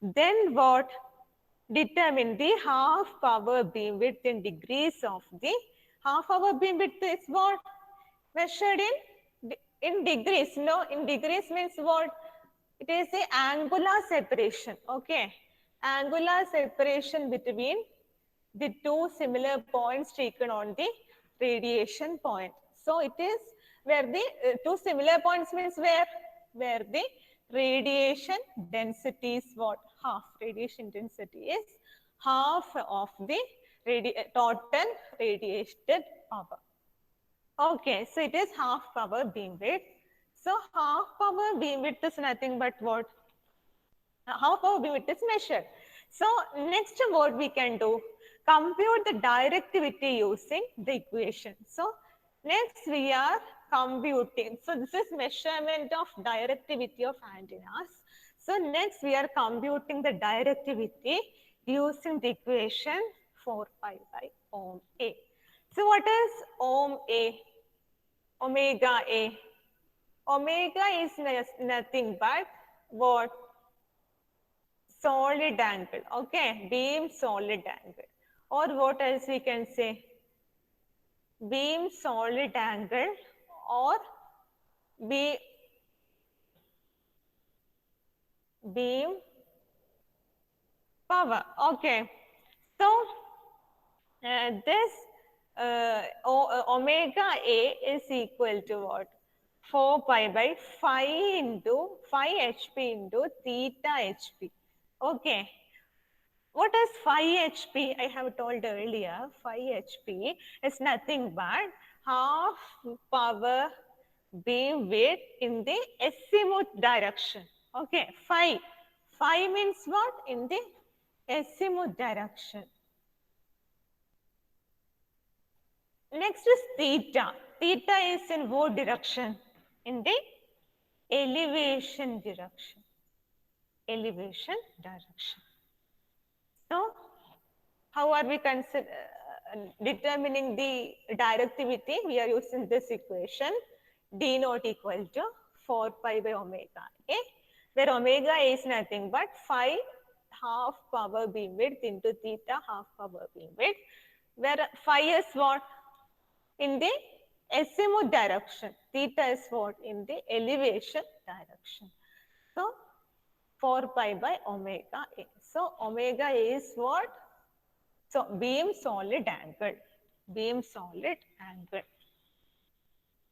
Then what? Determine the half power beamwidth in degrees of the half power beamwidth is what? Measured in degrees. No, in degrees means what? It is the angular separation. Okay. Angular separation between the two similar points taken on the radiation point. So it is where the two similar points means where the radiation density is what? Half. Radiation density is half of the total radiated power. Okay, so it is half power beamwidth. So half power beamwidth is nothing but what? Half power beamwidth is measured. So next what we can do? Compute the directivity using the equation. So next we are computing. So this is measurement of directivity of antennas. So next we are computing the directivity using the equation 4 pi by ohm A. So what is ohm A? Omega A. Omega is nothing but what? Solid angle. Okay, beam solid angle. Or what else we can say? Beam solid angle or beam power. Okay. So this omega A is equal to what? 4 pi by 5 into 5 HP into theta HP. Okay. What is 5 HP? I have told earlier, 5 HP is nothing but half power beamwidth in the azimuth direction. Okay, 5. 5 means what? In the azimuth direction. Next is theta. Theta is in what direction? In the elevation direction. Elevation direction. So, how are we determining the directivity? We are using this equation, d naught equal to 4 pi by omega A, where omega A is nothing but 5 half power beamwidth into theta half power beamwidth, where phi is what? In the azimuth direction. Theta is what? In the elevation direction. So, 4 pi by omega A. So, omega A is what? So, beam solid angle. Beam solid angle.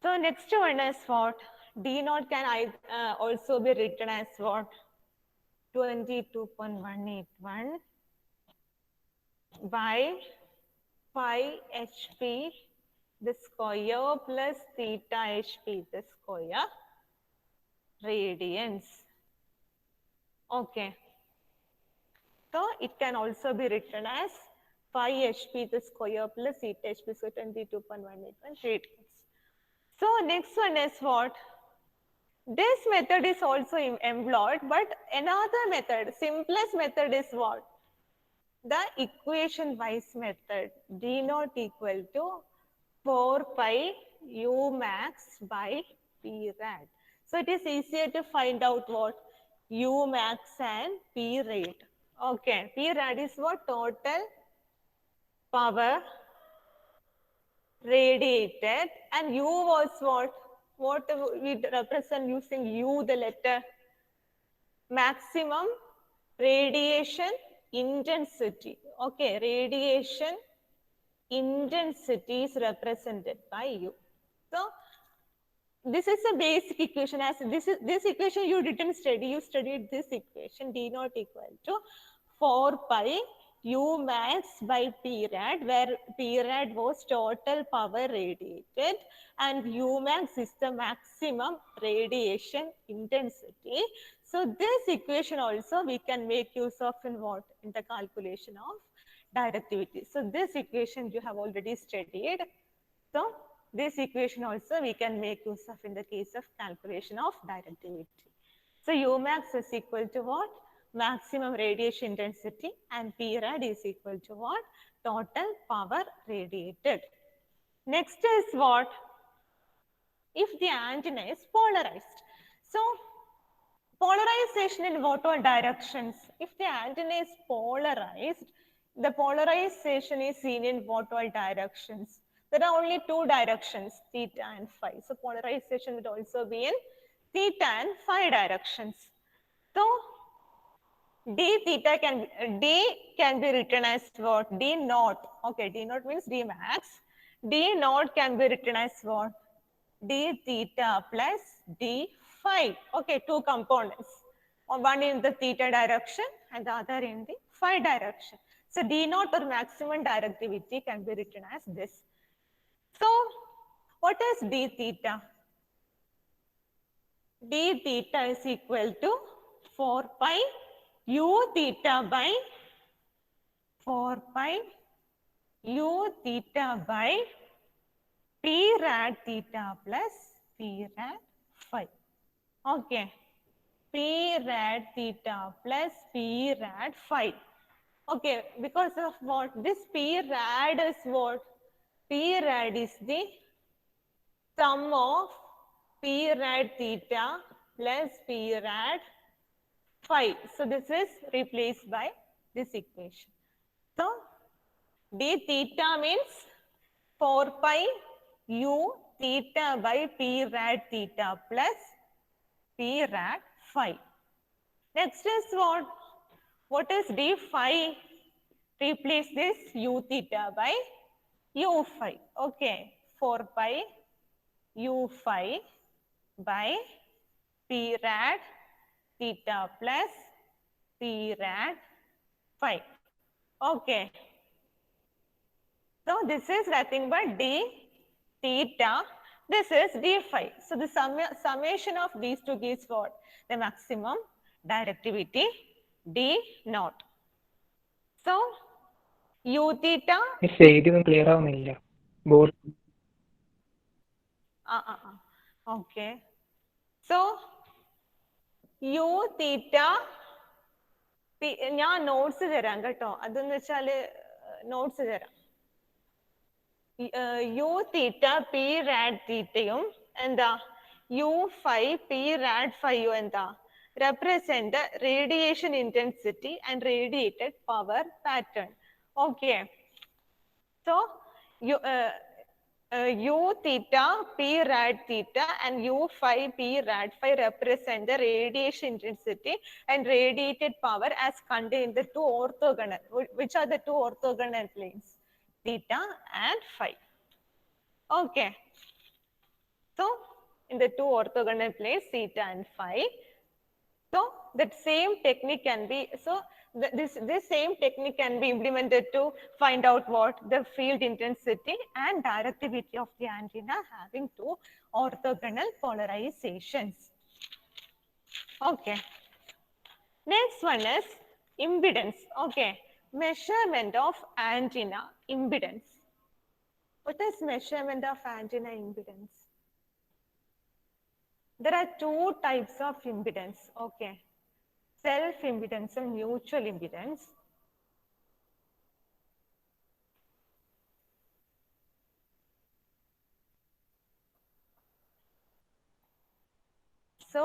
So, next one is what? D naught can also be written as what? 22.181 by pi HP the square plus theta HP the square radians. Okay. So, it can also be written as pi HP the square plus theta HP, so 22.181 radians. So, next one is what? This method is also employed, but another method, simplest method is what? The equation wise method, D naught equal to 4 pi U max by P rad. So, it is easier to find out what? U max and P rate. Okay, P rad is what? Total power radiated, and U was what? What we represent using U, the letter? Maximum radiation intensity. Okay, radiation intensity is represented by U. So, this is a basic equation. As this equation you didn't study, you studied this equation, D naught equal to 4 pi U max by P rad, where P rad was total power radiated and U max is the maximum radiation intensity. So this equation also we can make use of in what? In the calculation of directivity. So this equation you have already studied. So this equation also we can make use of in the case of calculation of directivity. So U max is equal to what? Maximum radiation intensity, and P rad is equal to what? Total power radiated. Next is what? If the antenna is polarized. So Polarization in what all directions? If the antenna is polarized, the polarization is seen in what all directions? There are only two directions, theta and phi. So polarization would also be in theta and phi directions. So d can be written as what? D naught. Okay, D naught means D max. D naught can be written as what? D theta plus D phi. Okay, two components. One in the theta direction and the other in the phi direction. So D naught or maximum directivity can be written as this. So what is D theta? D theta is equal to 4 pi u theta by 4 pi u theta by p rad theta plus p rad phi. Okay. P rad theta plus P rad phi. Okay, because of what? This P rad is what? P rad is the sum of P rad theta plus P rad phi. So this is replaced by this equation. So d theta means 4 pi u theta by P rad theta plus P rad phi. Next is what? What is d phi? Replace this u theta by u phi. Okay, 4 pi u phi by p rad theta plus p rad phi. Okay. So this is nothing but d theta. This is d phi. So the summation of these two gives what? The maximum directivity d naught. So u theta. എഴുതിയൊന്നും clear ആവുന്നില്ല. Board Okay. So u theta ഞാൻ notes തരാം കേട്ടോ. അതെന്ന് വെച്ചാല് notes തരാം. U theta P RAD തീറ്റയും എന്താ യു ഫൈ പി റാഡ് ഫൈയും എന്താ represent the radiation intensity and radiated power pattern. Okay. So u theta p rad theta and u phi p rad phi represent the radiation intensity and radiated power as contained in the two orthogonal. Which are the two orthogonal planes? Theta and phi. Okay. So in the two orthogonal planes, theta and phi. So that same technique can be, so this same technique can be implemented to find out what the field intensity and directivity of the antenna having two orthogonal polarizations. Okay. Next one is impedance. Okay. Measurement of antenna impedance. What is measurement of antenna impedance? There are two types of impedance. Okay. Self-impedance and mutual impedance. So,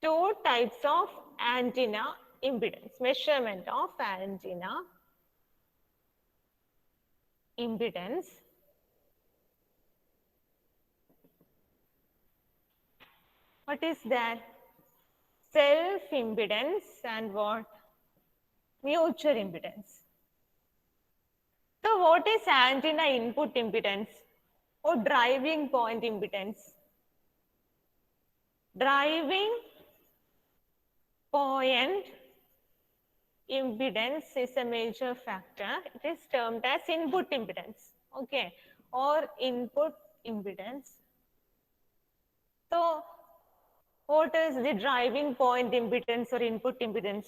two types of antenna impedance, measurement of antenna impedance. What is that? Self-impedance and what? Mutual impedance. So what is antenna input impedance or driving point impedance? Driving point impedance is a major factor. It is termed as input impedance, okay, or input impedance. So what is the driving point impedance or input impedance?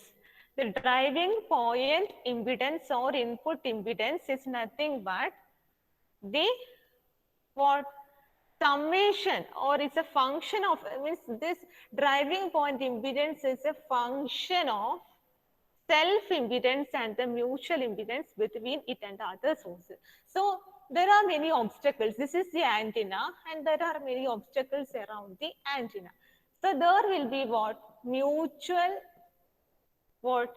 The driving point impedance or input impedance is nothing but the what? Summation, or it's a function of, means this driving point impedance is a function of self-impedance and the mutual impedance between it and the other sources. So there are many obstacles. This is the antenna and there are many obstacles around the antenna. So there will be what? mutual what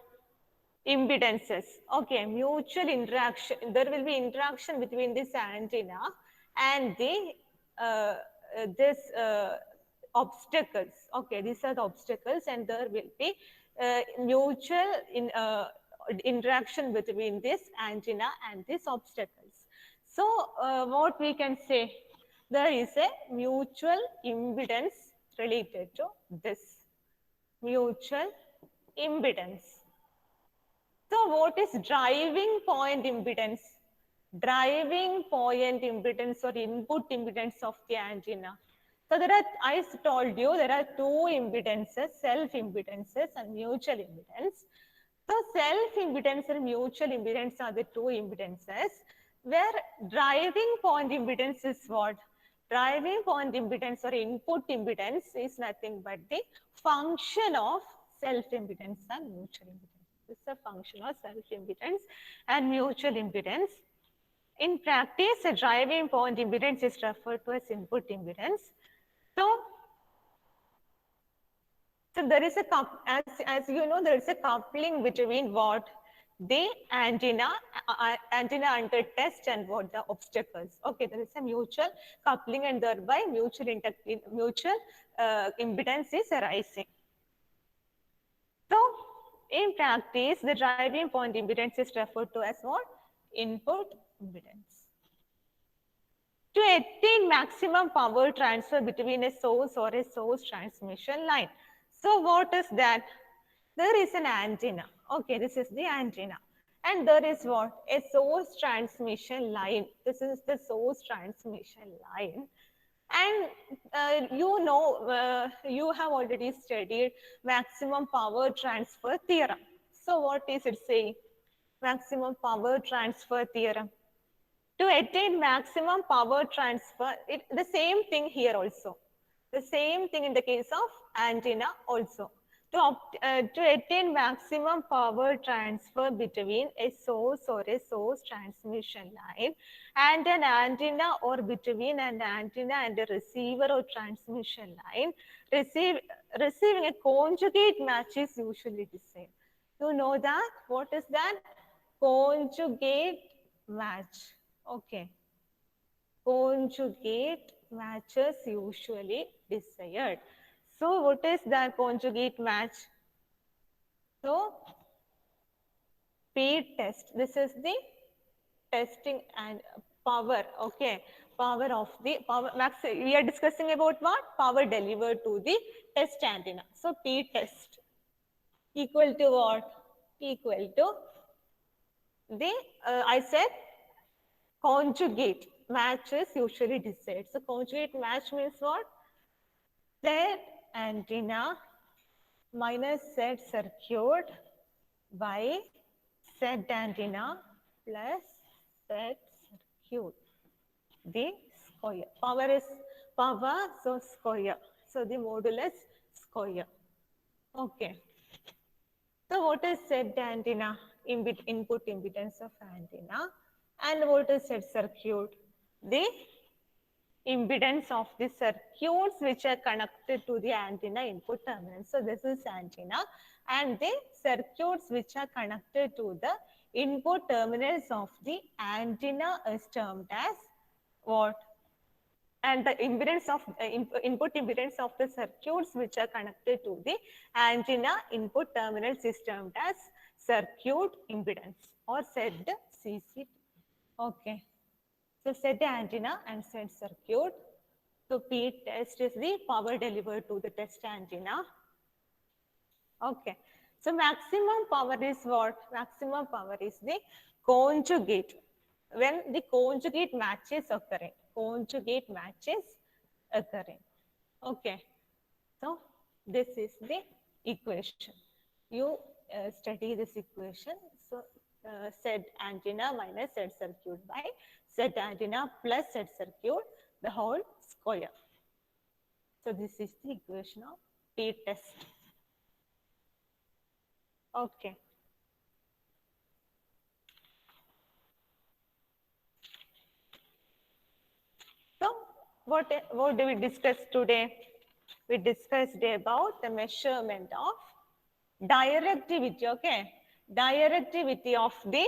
impedances. Okay, mutual interaction. There will be interaction between this antenna and the this obstacles. Okay, these are the obstacles, and there will be mutual interaction between this antenna and these obstacles. So, what we can say, there is a mutual impedance related to this mutual impedance. So what is driving point impedance? Driving point impedance or input impedance of the antenna. So there are, I told you, there are two impedances, self-impedances and mutual impedance. So self-impedance and mutual impedance are the two impedances, where driving point impedance is what? Driving point impedance or input impedance is nothing but the function of self-impedance and mutual impedance. It's a function of self-impedance and mutual impedance. In practice, a driving point impedance is referred to as input impedance. So there is a, as you know, there is a coupling between what? The antenna under test and what? The obstacles. Okay, there is a mutual coupling and thereby mutual impedance is arising. So in practice, the driving point impedance is referred to as what? Input impedance. To attain maximum power transfer between a source or a source transmission line. So what is that? There is an antenna. Okay, this is the antenna. And there is what? A source transmission line. This is the source transmission line. And you know, you have already studied maximum power transfer theorem. So what is it saying? Maximum power transfer theorem. To attain maximum power transfer, the same thing here also. The same thing in the case of antenna also. To attain maximum power transfer between a source or a source transmission line and an antenna, or between an antenna and a receiver or transmission line, receiving a conjugate match is usually desired. You know that? What is that? Conjugate match. Okay. Conjugate matches usually desired. So what is the conjugate match? So P test. This is the testing and power. Okay. Power of the power max. We are discussing about what? Power delivered to the test antenna. So P test equal to what? Equal to the I said conjugate match is usually desired. So conjugate match means what? Z antenna minus Z circuit by Z antenna plus Z circuit. The square. Power is power, so square. So the modulus square. Okay. So what is Z antenna? Input impedance of antenna. And what is Z circuit? The impedance of the circuits which are connected to the antenna input terminal. So this is antenna, and the circuits which are connected to the input terminals of the antenna is termed as what? And the impedance of input impedance of the circuits which are connected to the antenna input terminals is termed as circuit impedance or ZCC. Okay. So Z antenna and Z circuit. So P test is the power delivered to the test antenna. Okay. So maximum power is what? Maximum power is the conjugate. When the conjugate match is occurring. Conjugate match is occurring. Okay. So this is the equation. You study this equation. So Z antenna minus Z circuit by Z antenna plus Z circuit, the whole square. So this is the equation of P test. Okay. So what do we discuss today? we discussed about the measurement of directivity, okay? Directivity of the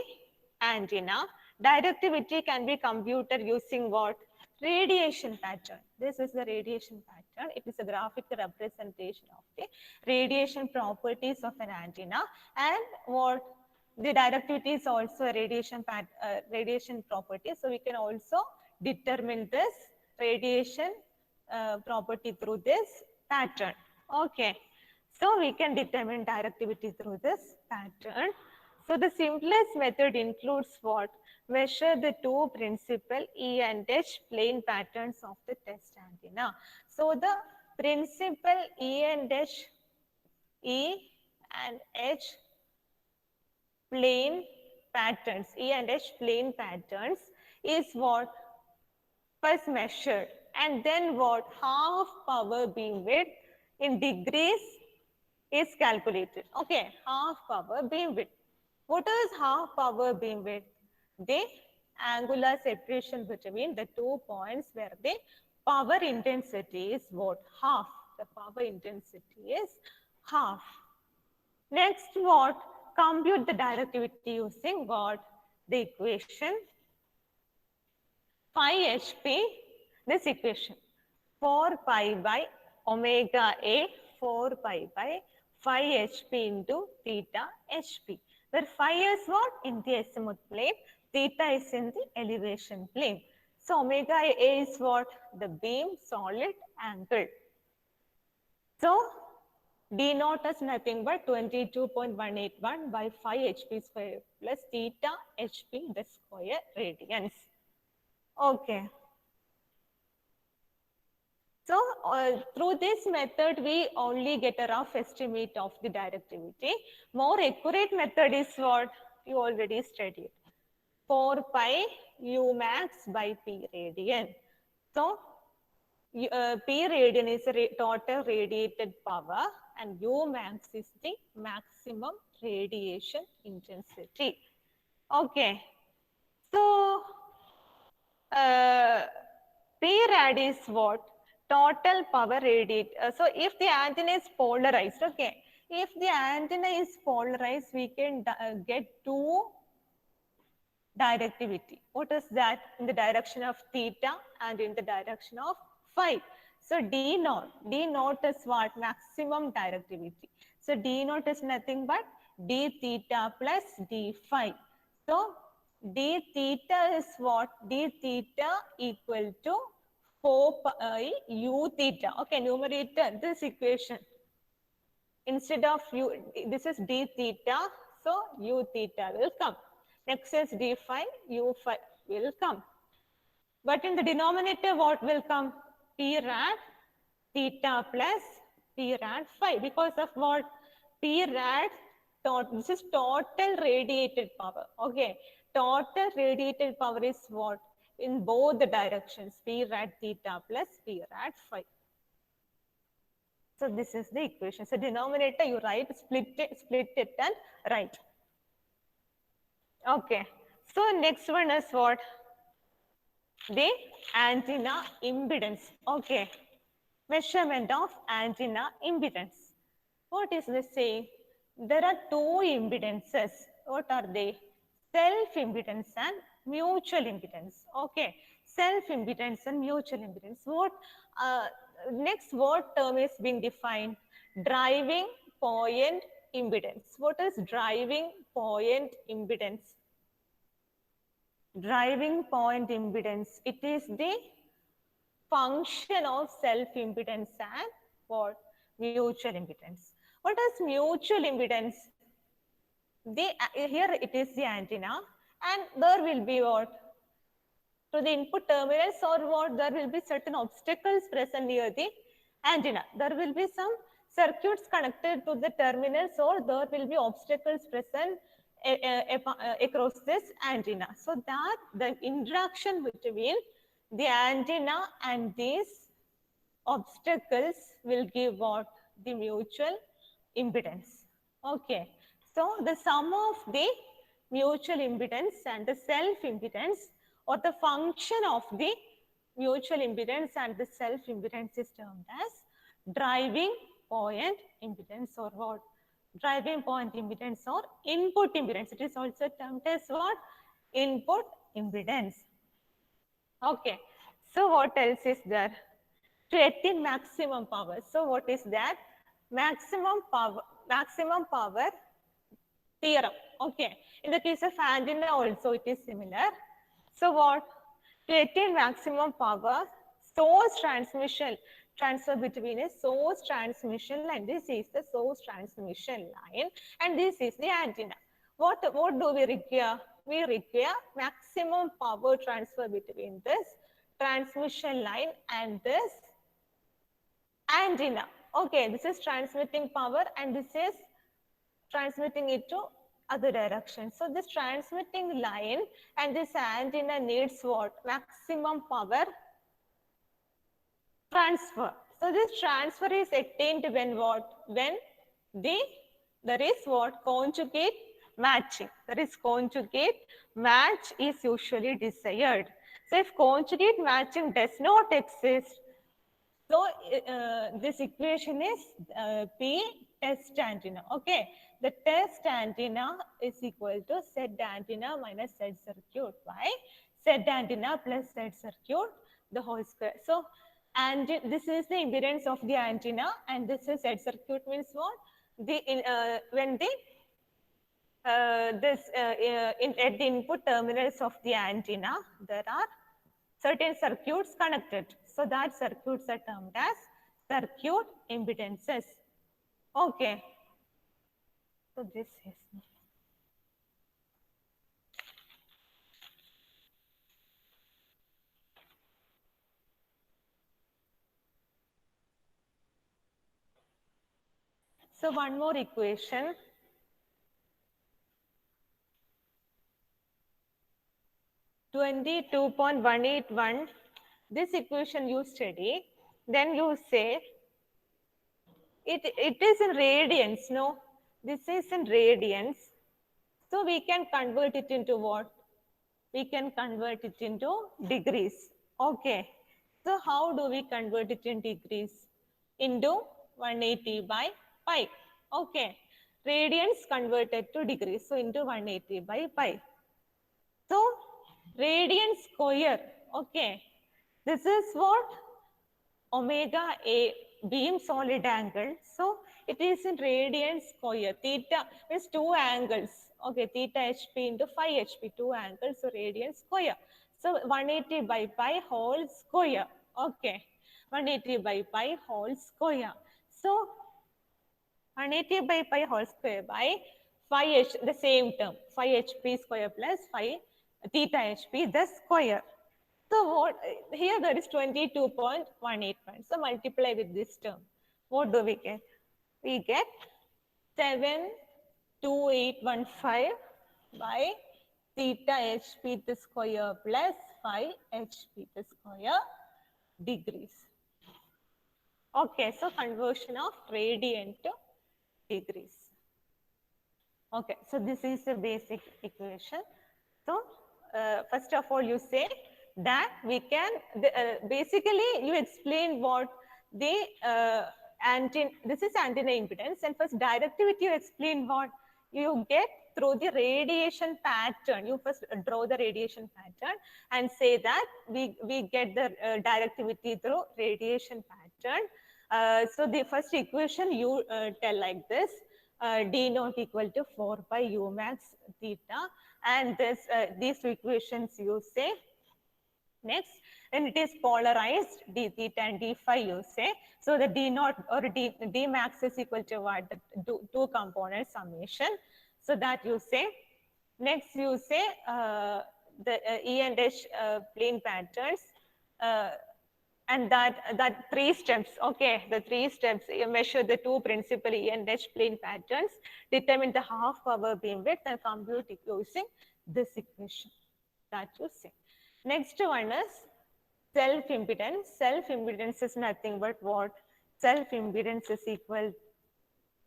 antenna. Directivity can be computed using what? Radiation pattern. This is the radiation pattern. It is a graphical representation of the radiation properties of an antenna. And what? The directivity is also a radiation property. So we can also determine this radiation property through this pattern. Okay. So we can determine directivity through this pattern. So the simplest method includes what? Measure the two principal E and H plane patterns of the test antenna. So the principal E and H plane patterns, E and H plane patterns is what? First measured, and then what? Half power beamwidth in degrees is calculated. Okay, half power beamwidth. What is half power beamwidth? The angular separation between the 2 points where the power intensity is what? Half. The power intensity is half. Next, what? Compute the directivity using what? The equation phi HP, this equation, 4 pi by omega A, 4 pi by phi HP into theta HP, where phi is what? In the azimuth plane, theta is in the elevation plane. So omega A is what? The beam solid angle. So D naught is nothing but 22.181 by phi HP square plus theta HP the square radians. Okay. So through this method, we only get a rough estimate of the directivity. More accurate method is what you already studied. 4 pi U max by P radian. So P radian is total radiated power and U max is the maximum radiation intensity. Okay. So P rad is what? Total power radiated. So if the antenna is polarized, okay. If the antenna is polarized, we can get two directivity. What is that? In the direction of theta and in the direction of phi. So D naught is what? Maximum directivity. So D naught is nothing but D theta plus D phi. So D theta is what? D theta equal to 4 pi U theta. Okay, numerator, this equation. Instead of U, this is D theta, so U theta will come. Next is D phi, U phi will come. But in the denominator, what will come? P rad theta plus P rad phi. Because of what? P rad, this is total radiated power. Okay, total radiated power is what? In both the directions, P rad theta plus P rad phi. So this is the equation. So denominator you write, split it and write. Okay. So next one is what? The antenna impedance. Okay. Measurement of antenna impedance. What is this saying? There are two impedances. What are they? Self-impedance and mutual impedance. Okay. Self-impedance and mutual impedance. What next what term is being defined? Driving point impedance. What is driving point impedance? Driving point impedance. It is the function of self-impedance and what? Mutual impedance. What is mutual impedance? Here it is the antenna and there will be what? To the input terminals or what? There will be certain obstacles present near the antenna. There will be some circuits connected to the terminals or there will be obstacles present across this antenna. So that the interaction between the antenna and these obstacles will give what? The mutual impedance. Okay. So the sum of the mutual impedance and the self-impedance or the function of the mutual impedance and the self-impedance is termed as driving point impedance or what? Driving point impedance or input impedance. It is also termed as what? Input impedance. Okay. So what else is there? To attain maximum power. So what is that? Maximum power theorem. Okay. In the case of antenna also it is similar. So what? To attain maximum power, source transfer between a source transmission line. This is the source transmission line and this is the antenna. What do we require? We require maximum power transfer between this transmission line and this antenna. Okay, this is transmitting power and this is transmitting it to other direction. So this transmitting line and this antenna needs what? Maximum power transfer. So this transfer is attained when what? When there is what? Conjugate matching. There is conjugate match is usually desired. So if conjugate matching does not exist, so this equation is P test antenna. Okay, the test antenna is equal to Z antenna minus Z circuit by Z antenna plus Z circuit the whole square. So, and this is the impedance of the antenna, and this is Z circuit means what? When the at the input terminals of the antenna, there are certain circuits connected. So that circuits are termed as circuit impedances. Okay. So this is. So one more equation. (22.181). This equation you study, then you say it is in radians. No, this is in radians. So we can convert it into what? We can convert it into degrees. Okay. So how do we convert it in degrees? Into 180 by pi. Okay. Radians converted to degrees. So into 180 by pi. So radian square. Okay. This is what? Omega A beam solid angle. So it is in radian square. Theta means two angles. Okay, theta HP into phi HP, two angles, so radian square. So 180 by pi whole square. Okay, 180 by pi whole square. So 180 by pi whole square by phi h, the same term, phi HP square plus phi theta HP, the square. So what, here there is 22.181. So multiply with this term. What do we get? We get 72815 by theta HP the square plus phi HP the square degrees. Okay, so conversion of radian to degrees. Okay, so this is the basic equation. So first of all, you say that we can, basically you explain what the antenna, this is antenna impedance, and first directivity you explain what you get through the radiation pattern. You first draw the radiation pattern and say that we get the directivity through radiation pattern. So the first equation you tell like this, D naught equal to 4 pi U max theta, and this these two equations you say. Next, when it is polarized, d theta and d phi you say. So the d naught or d max is equal to what? The two component summation. So that you say. Next you say the E and H plane patterns. And that three steps, okay, the three steps, you measure the two principal E and H plane patterns, determine the half power beam width and compute it using this equation that you say. Next one is self-impedance. Self-impedance is nothing but what? Self-impedance is equal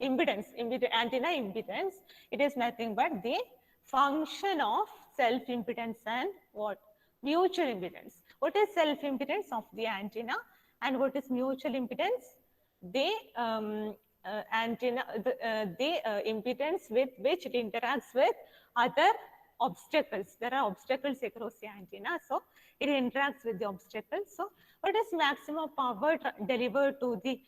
impedance, antenna impedance. It is nothing but the function of self-impedance and what? Mutual impedance. What is self-impedance of the antenna and what is mutual impedance? the antenna, the impedance with which it interacts with other obstacles. There are obstacles across the antenna, so it interacts with the obstacles. So what is maximum power delivered to the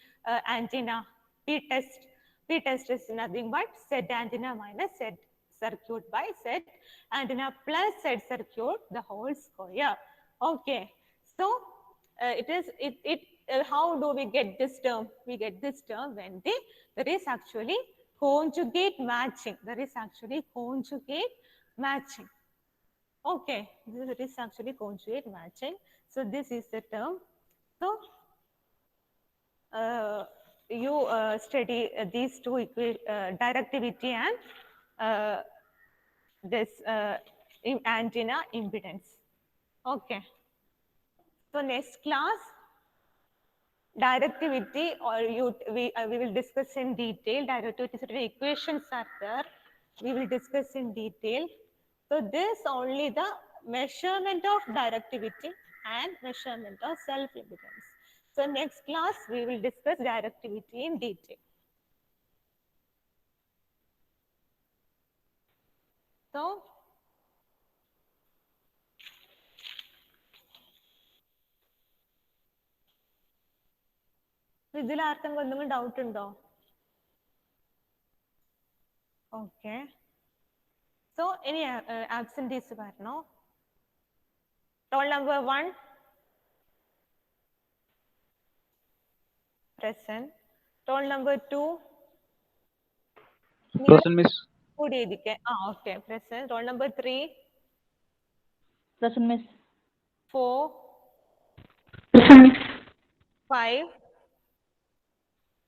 antenna? P test. P test is nothing but Z antenna minus Z circuit by Z antenna plus Z circuit the whole square. Okay, so how do we get this term? We get this term when there is actually conjugate matching. There is actually conjugate matching. Okay, there is actually conjugate matching. So this is the term. So you study these two directivity and this antenna impedance. Okay. So next class, directivity, or we will discuss in detail. Directivity certain equations are there. We will discuss in detail. So this only the measurement of directivity and measurement of self-impedance. So next class we will discuss directivity in detail. So ഇതിൽ ആർക്കെങ്കിലും എന്തെങ്കിലും doubt ഉണ്ടോ? Okay, so ഇനി absentees പറഞ്ഞോ. Roll number 1 present. Roll number 2 Present, miss. കൂടി എഴുതിക്കെ. Okay, present. Roll number 3 Present, miss. 4 5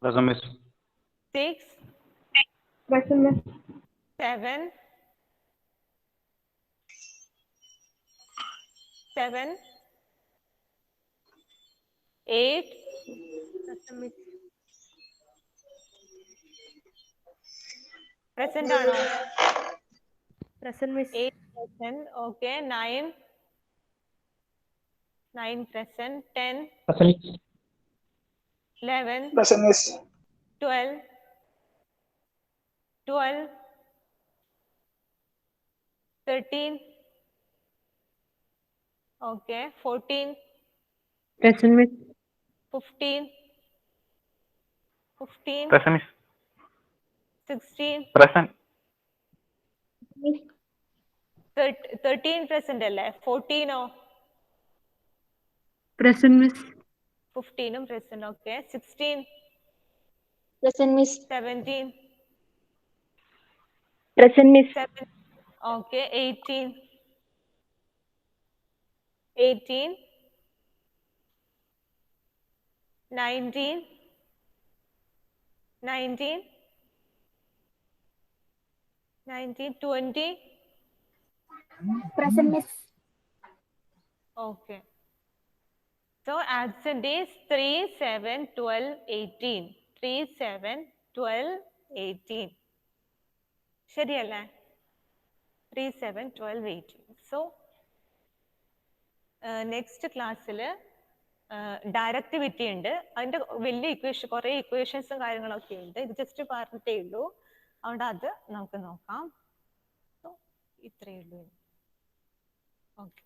Present, miss. 6 Present, miss. 7 8 present ആണോ? Present, miss. 8 present. Okay, 9 present. 10 Present. 11 Present, miss. 12 13 okay, 14 Present, miss. 15 Present, miss. 16 Present. 13 present അല്ലേ? 14 ഓ? Present, miss. 15 present. Okay, 16 Present, miss. 17 Present, miss. 7 okay, 18 19 20 Present, miss. okay. So absent is 3 7 12 18 3 7 12 18 ശരിയല്ലേ? 3 7 12 18. So next ക്ലാസ്സിൽ directivity ഉണ്ട്. അതിൻ്റെ വലിയ equation, കുറേ ഇക്വേഷൻസും കാര്യങ്ങളൊക്കെ ഉണ്ട്. ഇത് ജസ്റ്റ് പറഞ്ഞിട്ടേ ഉള്ളൂ, അതുകൊണ്ട് അത് നമുക്ക് നോക്കാം. സോ ഇത്രയേ ഉള്ളൂ. ഓക്കെ.